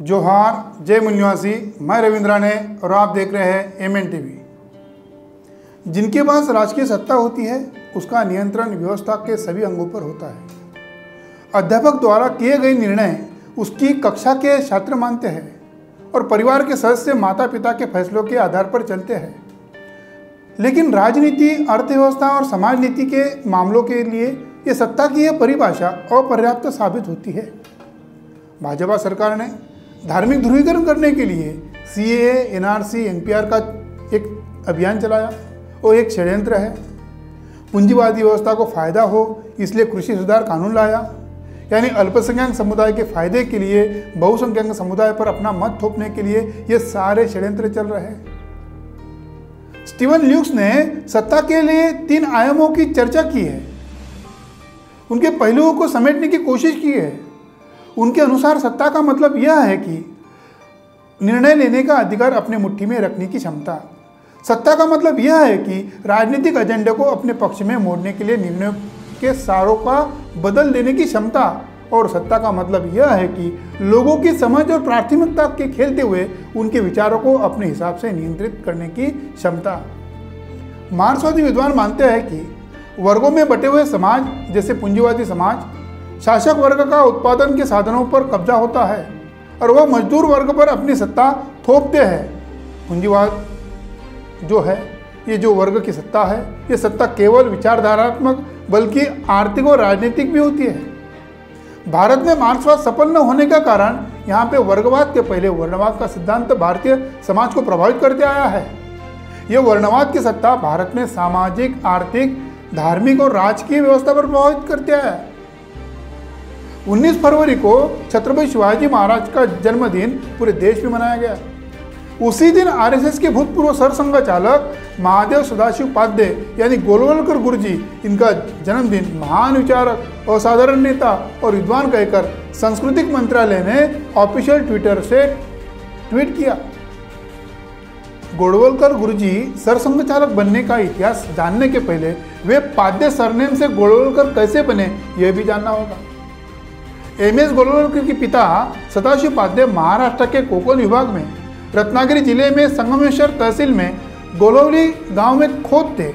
जोहार, जय मुनिवासी। मैं रविंद्रा ने और आप देख रहे हैं MN टीवी। जिनके पास राजकीय सत्ता होती है उसका नियंत्रण व्यवस्था के सभी अंगों पर होता है। अध्यापक द्वारा किए गए निर्णय उसकी कक्षा के छात्र मानते हैं और परिवार के सदस्य माता पिता के फैसलों के आधार पर चलते हैं। लेकिन राजनीति, अर्थव्यवस्था और समाज नीति के मामलों के लिए ये सत्ता की यह परिभाषा अपर्याप्त साबित होती है। भाजपा सरकार ने धार्मिक ध्रुवीकरण करने के लिए CAA, NRC, NPR का एक अभियान चलाया और एक षड्यंत्र है। पूंजीवादी व्यवस्था को फायदा हो इसलिए कृषि सुधार कानून लाया, यानी अल्पसंख्यक समुदाय के फायदे के लिए बहुसंख्यक समुदाय पर अपना मत थोपने के लिए ये सारे षड्यंत्र चल रहे हैं। स्टीवन ल्यूक्स ने सत्ता के लिए 3 आयामों की चर्चा की है, उनके पहलुओं को समेटने की कोशिश की है। उनके अनुसार सत्ता का मतलब यह है कि निर्णय लेने का अधिकार अपने मुट्ठी में रखने की क्षमता। सत्ता का मतलब यह है कि राजनीतिक एजेंडे को अपने पक्ष में मोड़ने के लिए निर्णयों के सारों का बदल देने की क्षमता। और सत्ता का मतलब यह है कि लोगों की समझ और प्राथमिकता के खेलते हुए उनके विचारों को अपने हिसाब से नियंत्रित करने की क्षमता। मार्क्सवादी विद्वान मानते हैं कि वर्गों में बटे हुए समाज जैसे पूंजीवादी समाज, शासक वर्ग का उत्पादन के साधनों पर कब्जा होता है और वह मजदूर वर्ग पर अपनी सत्ता थोपते हैं। पूंजीवाद जो है, ये जो वर्ग की सत्ता है, ये सत्ता केवल विचारधारात्मक बल्कि आर्थिक और राजनीतिक भी होती है। भारत में मार्क्सवाद सफल न होने का कारण यहाँ पे वर्गवाद के पहले वर्णवाद का सिद्धांत भारतीय समाज को प्रभावित करते आया है। यह वर्णवाद की सत्ता भारत में सामाजिक, आर्थिक, धार्मिक और राजकीय व्यवस्था पर प्रभावित करते आया है। 19 फरवरी को छत्रपति शिवाजी महाराज का जन्मदिन पूरे देश में मनाया गया। उसी दिन RSS के भूतपूर्व सरसंघचालक महादेव सदाशिव पाध्ये यानी गोलवलकर गुरुजी, इनका जन्मदिन महान विचारक, असाधारण नेता और विद्वान कहकर सांस्कृतिक मंत्रालय ने ऑफिशियल ट्विटर से ट्वीट किया। गोलवलकर गुरुजी सरसंघचालक बनने का इतिहास जानने के पहले वे पाध्ये सरनेम से गोलवलकर कैसे बने यह भी जानना होगा। MS गोलवलकर के पिता सदाशिव पाध्ये महाराष्ट्र के कोकण विभाग में रत्नागिरी जिले में संगमेश्वर तहसील में गोलवली गांव में खोत थे।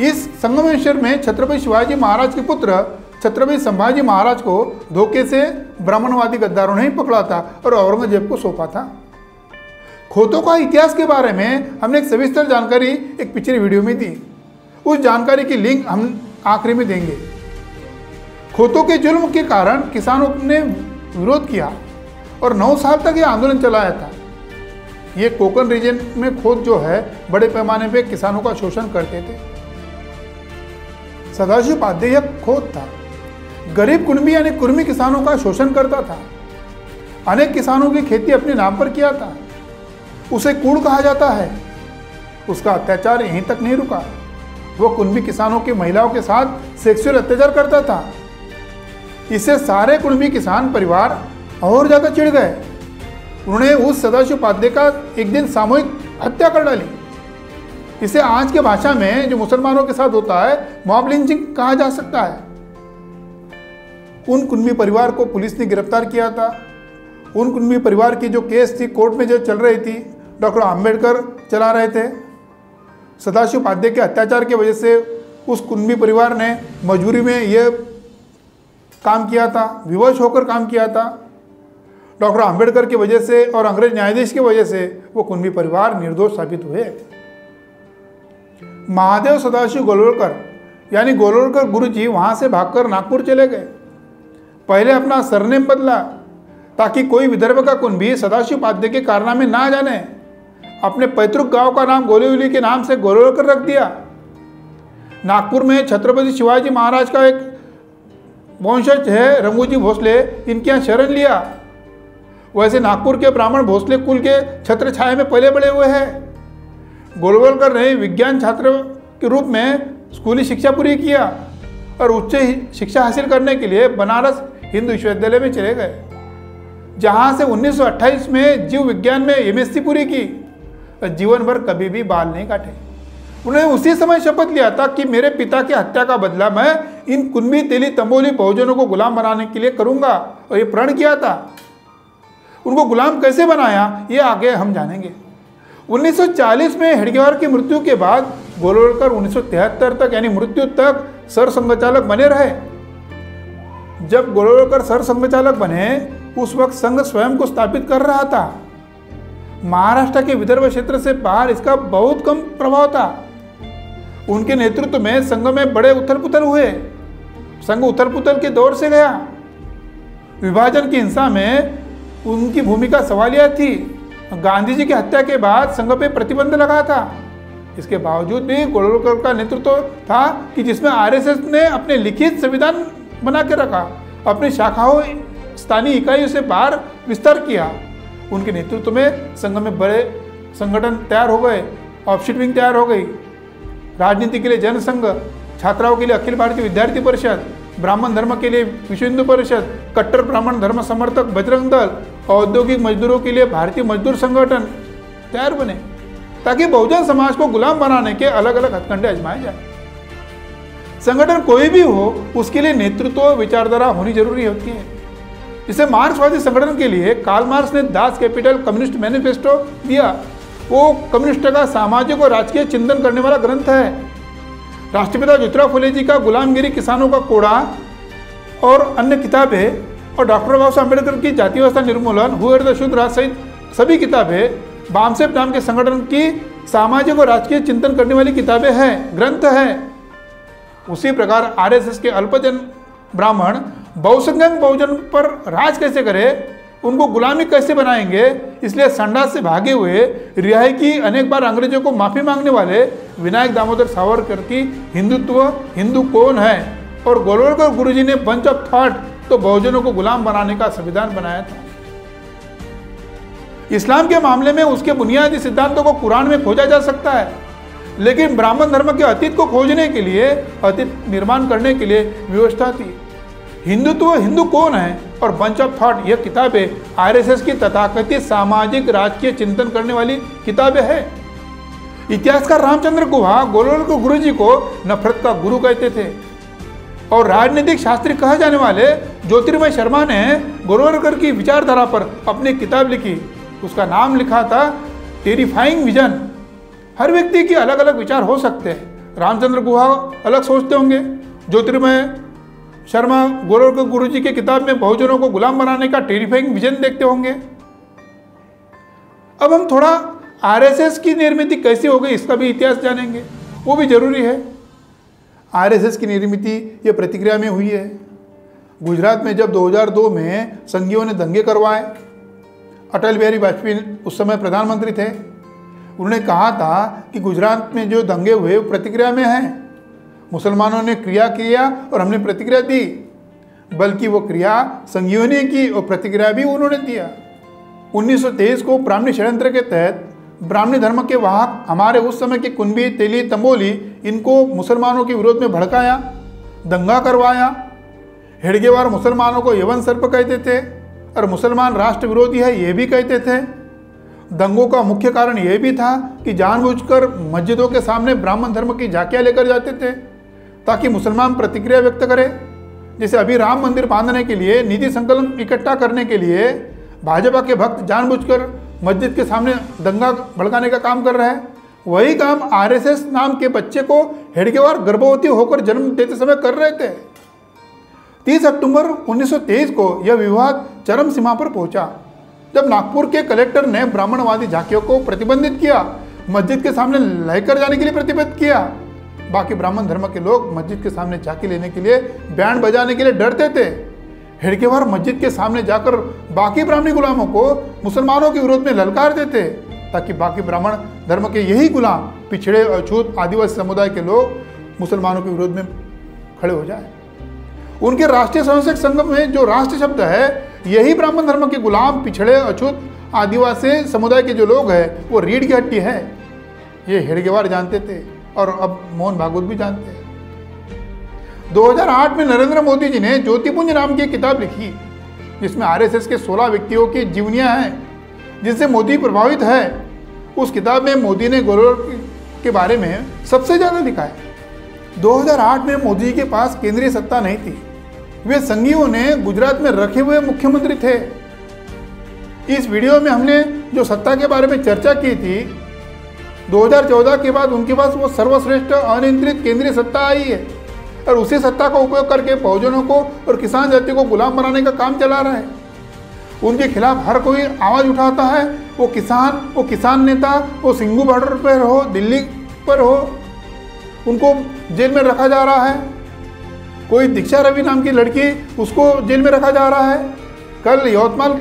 इस संगमेश्वर में छत्रपति शिवाजी महाराज के पुत्र छत्रपति संभाजी महाराज को धोखे से ब्राह्मणवादी गद्दारों ने ही पकड़ा था और औरंगजेब को सौंपा था। खोतों का इतिहास के बारे में हमने एक सविस्तर जानकारी एक पिछली वीडियो में दी। उस जानकारी की लिंक हम आखिरी में देंगे। खोतों के जुल्म के कारण किसानों ने विरोध किया और 9 साल तक ये आंदोलन चलाया था। ये कोकण रीजन में खोत जो है बड़े पैमाने पे किसानों का शोषण करते थे। सदाशिव पाध्ये यह खोत था, गरीब कुणबी यानी कुर्मी किसानों का शोषण करता था। अनेक किसानों की खेती अपने नाम पर किया था। उसे कूड़ कहा जाता है। उसका अत्याचार यहीं तक नहीं रुका, वो कुणबी किसानों की महिलाओं के साथ सेक्सुअल अत्याचार करता था। इससे सारे कुणबी किसान परिवार और ज्यादा चिढ़ गए। उन्होंने उस सदाशिव पाध्ये का एक दिन सामूहिक हत्या कर डाली। इसे आज के भाषा में जो मुसलमानों के साथ होता है मॉब लिंचिंग कहा जा सकता है। उन कुणबी परिवार को पुलिस ने गिरफ्तार किया था। उन कुणबी परिवार की जो केस थी कोर्ट में जो चल रही थी, डॉक्टर आम्बेडकर चला रहे थे। सदाशिव पाध्ये के अत्याचार की वजह से उस कुणबी परिवार ने मजबूरी में यह काम किया था, विवश होकर काम किया था। डॉक्टर आम्बेडकर की वजह से और अंग्रेज न्यायाधीश की वजह से वो कुणबी परिवार निर्दोष साबित हुए। महादेव सदाशिव गोलवलकर यानी गोलवलकर गुरुजी वहां से भागकर नागपुर चले गए। पहले अपना सरनेम बदला ताकि कोई विदर्भ का कुणबी सदाशिव पाध्ये के कारनामे ना जाने। अपने पैतृक गांव का नाम गोलिवली के नाम से गोलवलकर रख दिया। नागपुर में छत्रपति शिवाजी महाराज का एक वंशज है रंगूजी भोसले, इनके यहाँ शरण लिया। वैसे नागपुर के ब्राह्मण भोसले कुल के छत्र छाया में पले बड़े हुए हैं। गोलवलकर ने विज्ञान छात्र के रूप में स्कूली शिक्षा पूरी किया और उच्च शिक्षा हासिल करने के लिए बनारस हिंदू विश्वविद्यालय में चले गए, जहां से 1928 में जीव विज्ञान में MSc पूरी की। जीवन भर कभी भी बाल नहीं काटे। उन्होंने उसी समय शपथ लिया था कि मेरे पिता की हत्या का बदला मैं इन कुणबी तेली तंबोली बहुजनों को गुलाम बनाने के लिए करूंगा, और ये प्रण किया था। उनको गुलाम कैसे बनाया, ये आगे हम जानेंगे। 1940 में हेडगेवार की मृत्यु के बाद गोलवलकर 1973 तक यानी मृत्यु तक सरसंघचालक बने रहे। जब गोलवलकर सरसंघचालक बने उस वक्त संघ स्वयं को स्थापित कर रहा था। महाराष्ट्र के विदर्भ क्षेत्र से बाहर इसका बहुत कम प्रभाव था। उनके नेतृत्व में संघ में बड़े उथल पुथल हुए। संघ उथल पुथल के दौर से गया। विभाजन की हिंसा में उनकी भूमिका सवालिया थी। गांधी जी की हत्या के बाद संघ पे प्रतिबंध लगा था। इसके बावजूद भी गोलवलकर का नेतृत्व था कि जिसमें आरएसएस ने अपने लिखित संविधान बना के रखा, अपनी शाखाओं स्थानीय इकाइयों से बाहर विस्तार किया। उनके नेतृत्व में संघ में बड़े संगठन तैयार हो गए, ऑफशीट विंग तैयार हो गई। राजनीति के लिए जनसंघ, छात्राओं के लिए अखिल भारतीय विद्यार्थी परिषद, ब्राह्मण धर्म के लिए विश्व हिंदू परिषद, कट्टर ब्राह्मण धर्म समर्थक बजरंग दल, औद्योगिक मजदूरों के लिए भारतीय मजदूर संगठन तैयार बने, ताकि बहुजन समाज को गुलाम बनाने के अलग अलग हथकंडे आजमाए जाए। संगठन कोई भी हो, उसके लिए नेतृत्व विचारधारा होनी जरूरी होती है। इसे मार्क्सवादी संगठन के लिए कार्ल मार्क्स ने दास कैपिटल कम्युनिस्ट मैनिफेस्टो दिया। वो कम्युनिस्ट का सामाजिक और राजकीय चिंतन करने वाला ग्रंथ है। राष्ट्रपिता ज्योतिराव फुले जी का गुलामगिरी, किसानों का कोड़ा और अन्य किताबें और डॉक्टर बाबा साहब अम्बेडकर की जाति व्यवस्था निर्मूलन, हु एट द शुद्ध राज सहित सभी किताबें बामसेफ नाम के संगठन की सामाजिक और राजकीय चिंतन करने वाली किताबें हैं, ग्रंथ हैं। उसी प्रकार आरएसएस के अल्पजन ब्राह्मण बहुसंख्यक बहुजन पर राज कैसे करे, उनको गुलामी कैसे बनाएंगे, इसलिए संडास से भागे हुए रिहाई की अनेक बार अंग्रेजों को माफी मांगने वाले विनायक दामोदर सावरकर की हिंदुत्व हिंदू कौन है और गोलवलकर गुरुजी ने बंच ऑफ थॉट तो बहुजनों को गुलाम बनाने का संविधान बनाया था। इस्लाम के मामले में उसके बुनियादी सिद्धांतों को कुरान में खोजा जा सकता है, लेकिन ब्राह्मण धर्म के अतीत को खोजने के लिए, अतीत निर्माण करने के लिए व्यवस्था थी। हिंदुत्व हिंदू कौन है और बंच ऑफ थॉट, यह किताबें आरएसएस की तथाकथित सामाजिक राजकीय चिंतन करने वाली किताबें हैं। इतिहासकार रामचंद्र गुहा गोलवलकर गुरुजी को नफरत का गुरु कहते थे और राजनीतिक शास्त्री कहे जाने वाले ज्योतिर्मय शर्मा ने गोलवलकर की विचारधारा पर अपनी किताब लिखी। उसका नाम लिखा था टेरिफाइंग विजन। हर व्यक्ति के अलग अलग विचार हो सकते हैं। रामचंद्र गुहा अलग सोचते होंगे, ज्योतिर्मय शर्मा गोलवलकर गुरुजी की किताब में बहुजनों को गुलाम बनाने का टेरिफाइंग विजन देखते होंगे। अब हम थोड़ा आरएसएस की निर्मित कैसे हो गई इसका भी इतिहास जानेंगे, वो भी जरूरी है। आरएसएस की निर्मित ये प्रतिक्रिया में हुई है। गुजरात में जब 2002 में संघियों ने दंगे करवाए, अटल बिहारी वाजपेयी उस समय प्रधानमंत्री थे। उन्होंने कहा था कि गुजरात में जो दंगे हुए वो प्रतिक्रिया में हैं। मुसलमानों ने क्रिया किया और हमने प्रतिक्रिया दी, बल्कि वो क्रिया संघियों ने की और प्रतिक्रिया भी उन्होंने दिया। 1923 को ब्राह्मणी षड्यंत्र के तहत ब्राह्मणी धर्म के वाहक हमारे उस समय के कुंभी, तेली, तंबोली, इनको मुसलमानों के विरोध में भड़काया, दंगा करवाया। हेडगेवार मुसलमानों को यवन सर्प कहते थे और मुसलमान राष्ट्र विरोधी है ये भी कहते थे। दंगों का मुख्य कारण यह भी था कि जानबूझकर मस्जिदों के सामने ब्राह्मण धर्म की झांकियां लेकर जाते थे ताकि मुसलमान प्रतिक्रिया व्यक्त करें। जैसे अभी राम मंदिर बांधने के लिए निधि संकलन इकट्ठा करने के लिए भाजपा के भक्त जानबूझकर मस्जिद के सामने दंगा भड़काने का काम कर रहे हैं, वही काम आरएसएस नाम के बच्चे को हेडगेवार गर्भवती होकर जन्म देते समय कर रहे थे। 30 अक्टूबर 1923 को यह विवाद चरम सीमा पर पहुंचा जब नागपुर के कलेक्टर ने ब्राह्मणवादी झांकियों को प्रतिबंधित किया, मस्जिद के सामने लेकर जाने के लिए प्रतिबंध किया। बाकी ब्राह्मण धर्म के लोग मस्जिद के सामने झांकी लेने के लिए, बैंड बजाने के लिए डरते थे। हेडगेवार मस्जिद के सामने जाकर बाकी ब्राह्मणी गुलामों को मुसलमानों के विरोध में ललकार देते ताकि बाकी ब्राह्मण धर्म के यही गुलाम, पिछड़े, अछूत, आदिवासी समुदाय के लोग मुसलमानों के विरोध में खड़े हो जाए। उनके राष्ट्रीय स्वयंसेवक संघ में जो राष्ट्र शब्द है, यही ब्राह्मण धर्म के गुलाम, पिछड़े, अछूत, आदिवासी समुदाय के जो लोग हैं वो रीढ़ की हड्डी है। ये हेडगेवार जानते थे और अब मोहन भागवत भी जानते हैं। 2008 में नरेंद्र मोदी जी ने ज्योतिपुंज नाम की किताब लिखी जिसमें आरएसएस के 16 व्यक्तियों की जीवनियां हैं जिनसे मोदी प्रभावित है। उस किताब में मोदी ने गोलवलकर के बारे में सबसे ज़्यादा लिखा है। 2008 में मोदी जी के पास केंद्रीय सत्ता नहीं थी, वे संघियों ने गुजरात में रखे हुए मुख्यमंत्री थे। इस वीडियो में हमने जो सत्ता के बारे में चर्चा की थी, 2014 के बाद उनके पास वो सर्वश्रेष्ठ अनियंत्रित केंद्रीय सत्ता आई है और उसी सत्ता का उपयोग करके बहुजनों को और किसान जाति को गुलाम बनाने का काम चला रहा है। उनके खिलाफ हर कोई आवाज़ उठाता है, वो किसान नेता, वो सिंघू बॉर्डर पर हो, दिल्ली पर हो, उनको जेल में रखा जा रहा है। कोई दीक्षा रवि नाम की लड़की, उसको जेल में रखा जा रहा है। कल यवतमाल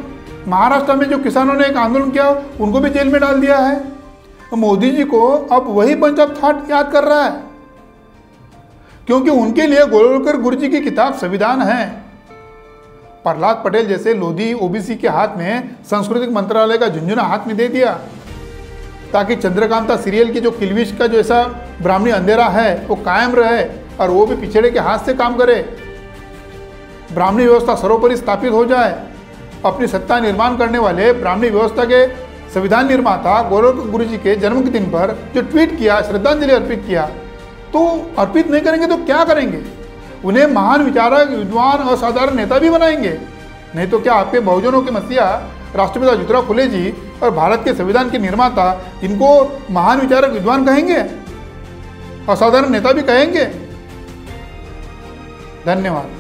महाराष्ट्र में जो किसानों ने एक आंदोलन किया, उनको भी जेल में डाल दिया है। मोदी जी को अब वही बंच ऑफ थॉट याद कर रहा है, क्योंकि उनके लिए गोलवलकर गुरु जी की किताब संविधान है। प्रहलाद पटेल जैसे लोधी ओबीसी के हाथ में सांस्कृतिक मंत्रालय का झुंझुना हाथ में दे दिया, ताकि चंद्रकांता सीरियल की जो किलविश का जैसा ब्राह्मणी अंधेरा है वो कायम रहे और वो भी पिछड़े के हाथ से काम करे। ब्राह्मणी व्यवस्था सर्वोपरि स्थापित हो जाए। अपनी सत्ता निर्माण करने वाले ब्राह्मणी व्यवस्था के संविधान निर्माता गोलवलकर गुरु जी के जन्म के दिन पर जो ट्वीट किया, श्रद्धांजलि अर्पित किया, तो अर्पित नहीं करेंगे तो क्या करेंगे? उन्हें महान विचारक, विद्वान, असाधारण नेता भी बनाएंगे। नहीं तो क्या आपके बहुजनों के मसीहा राष्ट्रपिता ज्योतिराव फुले जी और भारत के संविधान के निर्माता, इनको महान विचारक, विद्वान कहेंगे, असाधारण नेता भी कहेंगे? धन्यवाद।